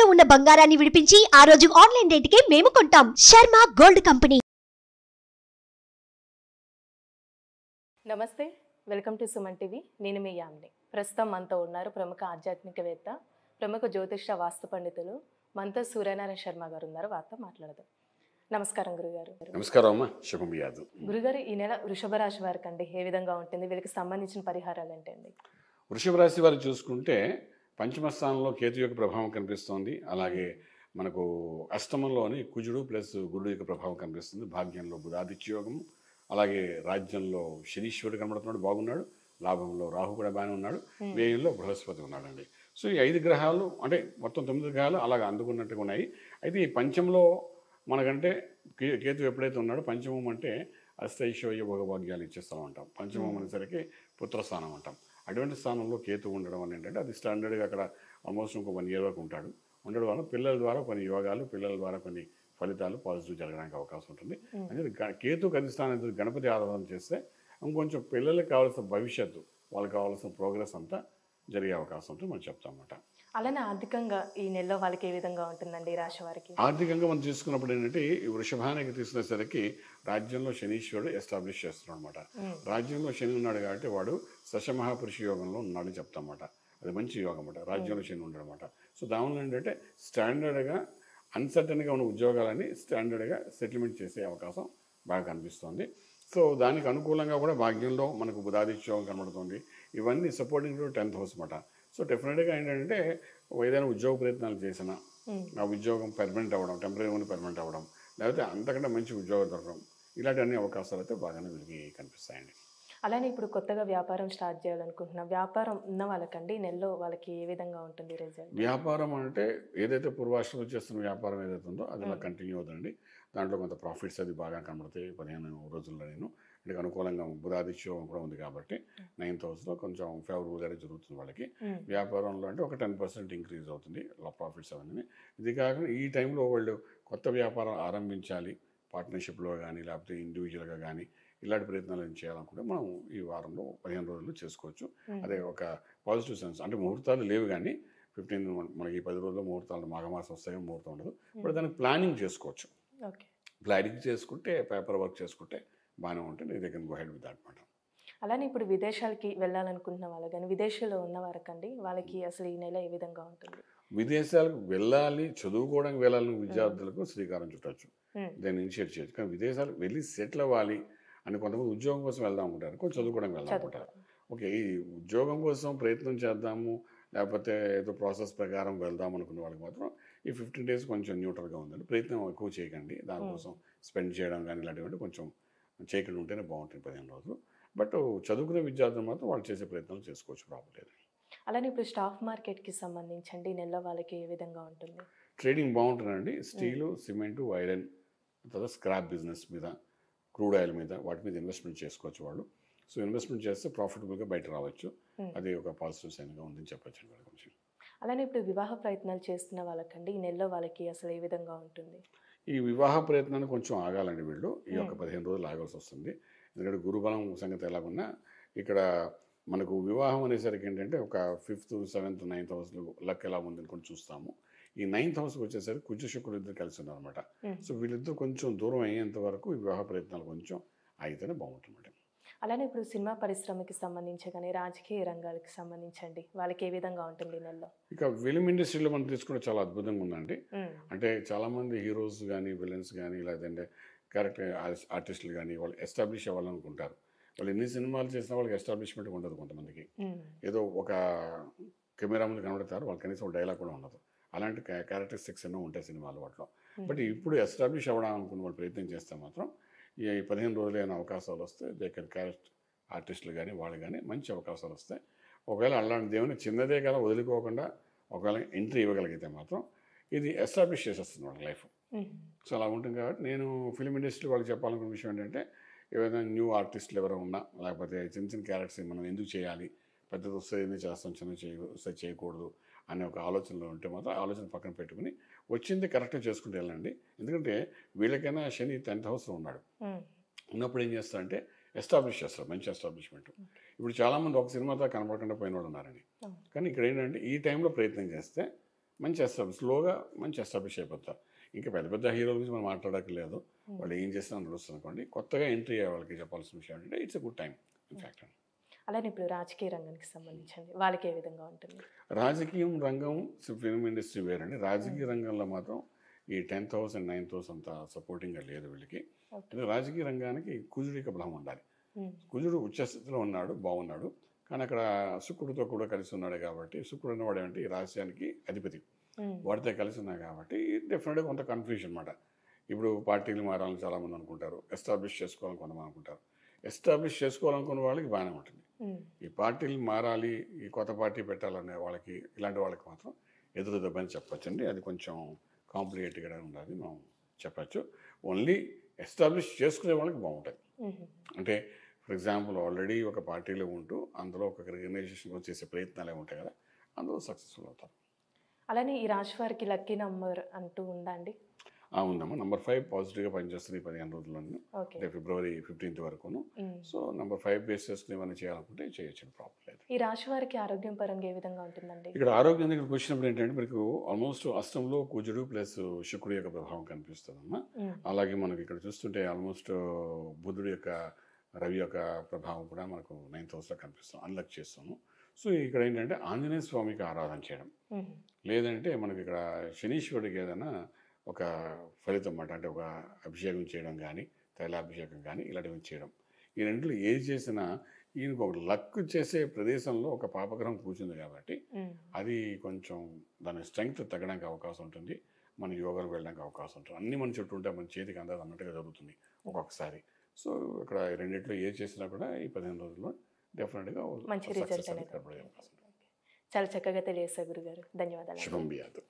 తాకట్టులో ఉన్న బంగారాన్ని విడిపించి ఆ రోజు ఆన్లైన్ రేటుకే మేము కొంటాం. Sharma gold company. నమస్తే, వెల్కమ్ టు సుమన్ టీవీ. నేను మీ యామిని. ప్రస్తుతం మనతో ఉన్నారు ప్రముఖ ఆధ్యాత్మికవేత్త, ప్రముఖ జ్యోతిష వాస్తు పండితులు మనతో సూర్యనారాయణ శర్మ గారు ఉన్నారు. వారితో మాట్లాడదాం. నమస్కారం గురుగారు. నమస్కారం అమ్మా, శుభం యాదు. గురుగారు, ఈ నెల వృషభ రాశి వారికి అండి ఏ విధంగా ఉంటుంది? వీళ్ళకి సంబంధించిన పరిహారాలు ఏంటండి? వృషభ రాశి వారు చూసుకుంటే పంచమ స్థానంలో కేతు యొక్క ప్రభావం కనిపిస్తోంది. అలాగే మనకు అష్టమంలోని కుజుడు ప్లస్ గురుడు యొక్క ప్రభావం కనిపిస్తుంది. భాగ్యంలో బుధాదిత్య యోగము, అలాగే రాజ్యంలో శనీశ్వరుడు కనబడుతున్నాడు, బాగున్నాడు. లాభంలో రాహు కూడా బాగానే ఉన్నాడు. వ్యయంలో బృహస్పతి ఉన్నాడండి. సో ఈ 5 గ్రహాలు అంటే మొత్తం 9 గ్రహాలు అలాగ అందుకున్నట్టుగా ఉన్నాయి. అయితే ఈ పంచంలో మనకంటే కేతు ఎప్పుడైతే ఉన్నాడో, పంచమం అంటే అష్టైశ్వర్య భోగభాగ్యాలు ఇచ్చే స్థలం అంటాం. పంచమం అనేసరికి పుత్రస్థానం అంటాం. అటువంటి స్థానంలో కేతు ఉండడం వల్ల ఏంటంటే అది స్టాండర్డ్గా అక్కడ ఆల్మోస్ట్ ఇంకో 1 year వరకు ఉంటాడు. ఉండడం వల్ల పిల్లల ద్వారా కొన్ని యోగాలు, పిల్లల ద్వారా కొన్ని ఫలితాలు పాజిటివ్ జరగడానికి అవకాశం ఉంటుంది. అంటే కేతు అధిష్టానం గణపతి ఆరాధన చేస్తే ఇంకొంచెం పిల్లలకు కావాల్సిన భవిష్యత్తు, వాళ్ళకి కావాల్సిన ప్రోగ్రెస్ అంతా జరిగే అవకాశం ఉంటుంది మనం చెప్తామన్నమాట. అలానే ఆర్థికంగా ఈ నెలలో వాళ్ళకి ఏ విధంగా ఉంటుందండి ఈ రాశి వారికి? ఆర్థికంగా మనం చూసుకున్నప్పుడు ఏంటంటే ఈ వృషభానికి తీసుకునేసరికి రాజ్యంలో శనీశ్వరుడు ఎస్టాబ్లిష్ చేస్తున్నాడు అనమాట. రాజ్యంలో శని ఉన్నాడు కాబట్టి వాడు దశమహాపురుష యోగంలో ఉన్నాడని చెప్తామన్నమాట. అది మంచి యోగం అన్నమాట, రాజ్యంలో శని ఉండడం అనమాట. సో దానివల్ల ఏంటంటే స్టాండర్డ్గా అన్సర్టన్గా ఉన్న ఉద్యోగాలని స్టాండర్డ్గా సెటిల్మెంట్ చేసే అవకాశం బాగా కనిపిస్తుంది. సో దానికి అనుకూలంగా కూడా భాగ్యంలో మనకు బుధాదిత్యోగం కనబడుతుంది. ఇవన్నీ సపోర్టింగ్ టు 10th house అన్నమాట. సో డెఫినెట్గా ఏంటంటే ఏదైనా ఉద్యోగ ప్రయత్నాలు చేసినా ఆ ఉద్యోగం పర్మనెంట్ అవ్వడం, టెంపరీ పర్మనెంట్ అవ్వడం, లేకపోతే అంతకంటే మంచి ఉద్యోగం దొరకడం, ఇలాంటి అన్ని అవకాశాలు అయితే బాగానే వీళ్ళకి కనిపిస్తాయండి. అలానే ఇప్పుడు కొత్తగా వ్యాపారం స్టార్ట్ చేయాలనుకుంటున్నా, వ్యాపారం ఉన్న వాళ్ళకండి ఈ నెలలో వాళ్ళకి ఏ విధంగా ఉంటుంది రిజల్ట్? వ్యాపారం అంటే ఏదైతే పూర్వాశ్రమం చేస్తున్న వ్యాపారం ఏదైతే ఉందో అది అలా కంటిన్యూ అవుతుందండి. దాంట్లో కొంత ప్రాఫిట్స్ అది బాగా కనబడతాయి 15 రోజుల్లో. అంటే అనుకూలంగా బుధాదిత్యం కూడా ఉంది కాబట్టి 9th house కొంచెం ఫేవరబుల్గానే జరుగుతుంది వాళ్ళకి. వ్యాపారంలో అంటే ఒక 10% ఇంక్రీజ్ అవుతుంది ప్రాఫిట్స్ అవన్నీ. ఇది కాకుండా ఈ టైంలో వాళ్ళు కొత్త వ్యాపారం ఆరంభించాలి, పార్ట్నర్షిప్లో కానీ లేకపోతే ఇండివిజువల్గా కానీ ఇలాంటి ప్రయత్నాలు ఏం చేయాలనుకుంటే మనం ఈ వారంలో 15 రోజుల్లో చేసుకోవచ్చు. అదే ఒక పాజిటివ్ సెన్స్. అంటే ముహూర్తాలు లేవు కానీ 15 మనకి 10 రోజుల్లో ముహూర్తాలు, మాఘమాసం వస్తాయి, ముహూర్తం ఉండదు. ఇప్పుడు దానికి ప్లానింగ్ చేసుకోవచ్చు. ప్లానింగ్ చేసుకుంటే, పేపర్ వర్క్ చేసుకుంటే బాగానే ఉంటుంది. ఇది can go head with that మాట. అలానే ఇప్పుడు విదేశాలకి వెళ్ళాలనుకుంటున్న వాళ్ళు కానీ విదేశాల్లో ఉన్న వారికండి వాళ్ళకి అసలు ఈ నెల ఏ విధంగా ఉంటుంది? విదేశాలకు వెళ్ళాలి, చదువుకోవడానికి వెళ్ళాలని విద్యార్థులకు శ్రీకారం చుట్టచ్చు, దాన్ని ఇనిషియేట్ చేయొచ్చు. కానీ విదేశాలకు వెళ్ళి సెటిల్ అవ్వాలి అని కొంతమంది ఉద్యోగం కోసం వెళ్దాం అనుకుంటారు, కొంచెం చదువుకోవడానికి వెళ్దాం అనుకుంటారు. ఓకే, ఈ ఉద్యోగం కోసం ప్రయత్నం చేద్దాము లేకపోతే ఏదో ప్రాసెస్ ప్రకారం వెళ్దాం అనుకున్న వాళ్ళకి మాత్రం ఈ 15 days కొంచెం న్యూట్రల్గా ఉందండి. ప్రయత్నం ఎక్కువ చేయకండి, దానికోసం స్పెండ్ చేయడం కానీ ఇలాంటివంటే కొంచెం చేయకుండా ఉంటేనే బాగుంటుంది 15 రోజులు. బట్ చదువుకునే విద్యార్థులు మాత్రం వాళ్ళు చేసే ప్రయత్నాలు చేసుకోవచ్చు, ప్రాబ్లం లేదు. అలానే ఇప్పుడు స్టాక్ మార్కెట్కి సంబంధించండి ఈ నెలలో వాళ్ళకి ఏ విధంగా ఉంటుంది? ట్రేడింగ్ బాగుంటుందండి. స్టీలు, సిమెంటు, ఐరన్, తర్వాత స్క్రాప్ బిజినెస్ మీద, క్రూడ్ ఆయిల్ మీద, వాటి మీద ఇన్వెస్ట్మెంట్ చేసుకోవచ్చు వాళ్ళు. సో ఇన్వెస్ట్మెంట్ చేస్తే ప్రాఫిటబుల్గా బయట రావచ్చు. అది ఒక పాజిటివ్ సైన్గా ఉందని చెప్పచ్చు వాళ్ళ గురించి. అలానే ఇప్పుడు వివాహ ప్రయత్నాలు చేస్తున్న వాళ్ళకండి ఈ నెలలో వాళ్ళకి అసలు ఏ విధంగా ఉంటుంది? ఈ వివాహ ప్రయత్నాన్ని కొంచెం ఆగాలండి వీళ్ళు. ఈ యొక్క 15 రోజులు ఆగాల్సి వస్తుంది. ఎందుకంటే గురుబలం సంగతి ఎలాగున్నా ఇక్కడ మనకు వివాహం అనేసరికి ఏంటంటే ఒక 5th, 7th, 9th house luck ఎలా ఉంది అనుకుని చూస్తాము. ఈ 9th house వచ్చేసరికి కుజ శుక్రుడు ఇద్దరు కలిసి ఉన్నారనమాట. సో వీళ్ళిద్దరు కొంచెం దూరం అయ్యేంత వరకు ఈ వివాహ ప్రయత్నాలు కొంచెం ఆగితేనే బాగుంటుంది. అలానే ఇప్పుడు సినిమా పరిశ్రమకి సంబంధించి కానీ రాజకీయ రంగాలకు సంబంధించండి వాళ్ళకి ఏ విధంగా ఉంటుంది ఈ నెలలో? ఇక ఫిలిం ఇండస్ట్రీలో మనం తీసుకుంటే చాలా అద్భుతంగా ఉందండి. అంటే చాలామంది హీరోస్ కానీ విలన్స్ కానీ లేదంటే క్యారెక్టర్ ఆర్టిస్టులు కానీ వాళ్ళు ఎస్టాబ్లిష్ అవ్వాలనుకుంటారు. వాళ్ళు ఎన్ని సినిమాలు చేసినా వాళ్ళకి ఎస్టాబ్లిష్మెంట్ ఉండదు. కొంతమందికి ఏదో ఒక కెమెరా ముందు కనబడతారు, వాళ్ళు కనీసం ఒక డైలాగ్ కూడా ఉండదు. అలాంటి క్యారెక్టరిస్టిక్స్ ఎన్నో ఉంటాయి సినిమాలు వాటిలో. బట్ ఇప్పుడు ఎస్టాబ్లిష్ అవ్వడం అనుకున్న వాళ్ళు ప్రయత్నం చేస్తే మాత్రం ఈ 15 రోజులైన అవకాశాలు వస్తే దే కెన్ క్యారెక్టర్ ఆర్టిస్టులు కానీ వాళ్ళు కానీ మంచి అవకాశాలు వస్తాయి. ఒకవేళ అలాంటి దేవుని చిన్నదే కదా వదులుకోకుండా ఒకవేళ ఎంట్రీ ఇవ్వగలిగితే మాత్రం ఇది ఎస్టాబ్లిష్ చేసేస్తుంది వాళ్ళ లైఫ్. సో అలా ఉంటుంది కాబట్టి నేను ఫిలిం ఇండస్ట్రీ వాళ్ళకి చెప్పాలనుకున్న విషయం ఏంటంటే ఏదైనా న్యూ ఆర్టిస్టులు ఎవరైనా ఉన్నా లేకపోతే చిన్న చిన్న క్యారెక్టర్స్ మనం ఎందుకు చేయాలి, పెద్దది వస్తే ఎందుకు చేస్తాం, చిన్న వస్తే చేయకూడదు అనే ఒక ఆలోచనలో ఉంటే మాత్రం ఆలోచన పక్కన పెట్టుకుని వచ్చింది కరెక్ట్గా చేసుకుంటూ వెళ్ళండి. ఎందుకంటే వీళ్ళకైనా శని 10th house ఉన్నాడు. ఉన్నప్పుడు ఏం చేస్తారంటే ఎస్టాబ్లిష్ చేస్తారు, మంచి ఎస్టాబ్లిష్మెంట్. ఇప్పుడు చాలామంది ఒక సినిమాతో కనపడకుండా పోయిన వాళ్ళు ఉన్నారని. కానీ ఇక్కడ ఏంటంటే ఈ టైంలో ప్రయత్నం చేస్తే మంచి ఎస్టాబ్లిష్ స్లోగా మంచి ఎస్టాబ్లిష్ అయిపోతారు. ఇంకా పెద్ద పెద్ద హీరోల గురించి మనం మాట్లాడక్కర్లేదు, వాళ్ళు ఏం చేసినా నడుస్తుంది అనుకోండి. కొత్తగా ఎంట్రీ అయ్యే వాళ్ళకి చెప్పాల్సిన విషయం ఏంటంటే it's a good time in fact. అలానే ఇప్పుడు రాజకీయ రంగానికి సంబంధించింది వాళ్ళకి ఏ విధంగా ఉంటుంది? రాజకీయం రంగం ఫిల్మ్ ఇండస్ట్రీ వేరండి. రాజకీయ రంగంలో మాత్రం ఈ 10th house and 9th house అంత సపోర్టింగ్గా లేదు వీళ్ళకి. రాజకీయ రంగానికి కుజుడి యొక్క బలం ఉండాలి. కుజుడు ఉచ్చస్థితిలో ఉన్నాడు, బాగున్నాడు, కానీ అక్కడ శుక్రుడితో కూడా కలిసి ఉన్నాడు కాబట్టి, శుక్రుడు అన్నవాడు ఏంటి ఈ రాజ్యానికి అధిపతి, వాడితో కలిసి ఉన్నాయి కాబట్టి డెఫినెట్గా కొంత కన్ఫ్యూజన్ అనమాట. ఇప్పుడు పార్టీలు మారాలని చాలామంది అనుకుంటారు, ఎస్టాబ్లిష్ చేసుకోవాలని కొంతమంది అనుకుంటారు. ఎస్టాబ్లిష్ చేసుకోవాలనుకున్న వాళ్ళకి బాగానే ఉంటుంది. ఈ పార్టీలు మారాలి, ఈ కొత్త పార్టీ పెట్టాలనే వాళ్ళకి, ఇలాంటి వాళ్ళకి మాత్రం ఎదురు దెబ్బని చెప్పచ్చండి. అది కొంచెం కాంప్లికేటెడ్గా ఉండాలి మనం చెప్పచ్చు. ఓన్లీ ఎస్టాబ్లిష్ చేసుకునే వాళ్ళకి బాగుంటుంది. అంటే ఫర్ ఎగ్జాంపుల్ ఆల్రెడీ ఒక పార్టీలో ఉంటూ అందులో ఒక రికగ్నైజేషన్ చేసే ప్రయత్నాలు ఉంటాయి కదా, అందులో సక్సెస్ఫుల్ అవుతారు. అలానే ఈ రాశి వారికి లక్కీ నంబర్ అంటూ ఉందా అండి? ఉందమ్మా. నంబర్ 5 పాజిటివ్గా పనిచేస్తుంది ఈ 15 రోజుల్లోనూ, అంటే February 15th వరకును. సో నంబర్ 5 బేస్ చేసుకుని ఏమైనా చేయాలనుకుంటే చేయొచ్చు, ప్రాబ్లం లేదు. ఈ రాశి వారికి ఆరోగ్యం పరంగా ఏ విధంగా ఉంటుందండి? ఇక్కడ ఆరోగ్యం దగ్గర వచ్చినప్పుడు ఏంటంటే మీకు ఆల్మోస్ట్ అష్టంలో కుజుడు ప్లస్ శుక్రుడు యొక్క ప్రభావం కనిపిస్తుందమ్మా. అలాగే మనకి ఇక్కడ చూస్తుంటే ఆల్మోస్ట్ బుధుడు యొక్క, రవి యొక్క ప్రభావం కూడా మనకు 9th house కనిపిస్తాం, అన్లక్ చేస్తాము. సో ఇక్కడ ఏంటంటే ఆంజనేయ స్వామికి ఆరాధన చేయడం, లేదంటే మనకి ఇక్కడ శనీశ్వరుడికి ఏదైనా ఒక ఫలితం అన్నమాట, అంటే ఒక అభిషేకం చేయడం కానీ, తైలాభిషేకం కానీ ఇలాంటివి చేయడం. ఈ రెండులో ఏది చేసినా ఈయనకు ఒక లక్ చేసే ప్రదేశంలో ఒక పాపగ్రహం కూర్చుంది కాబట్టి అది కొంచెం దాని స్ట్రెంగ్త్ తగ్గడానికి అవకాశం ఉంటుంది, మన యోగాలు వెళ్ళడానికి అవకాశం ఉంటుంది. అన్ని మన చుట్టూ ఉంటే మన చేతికి అందదు అన్నట్టుగా జరుగుతుంది ఒక్కొక్కసారి. సో ఇక్కడ ఈ రెండిట్లో ఏది చేసినా కూడా ఈ 15 రోజుల్లో డెఫినెట్గా మంచి రిజల్ట్ అనేది. అవకాశం ఉంటుంది. చాలా చక్కగా తెలియజేశారు గురుగారు, ధన్యవాదాలు. శుభం బియాదు.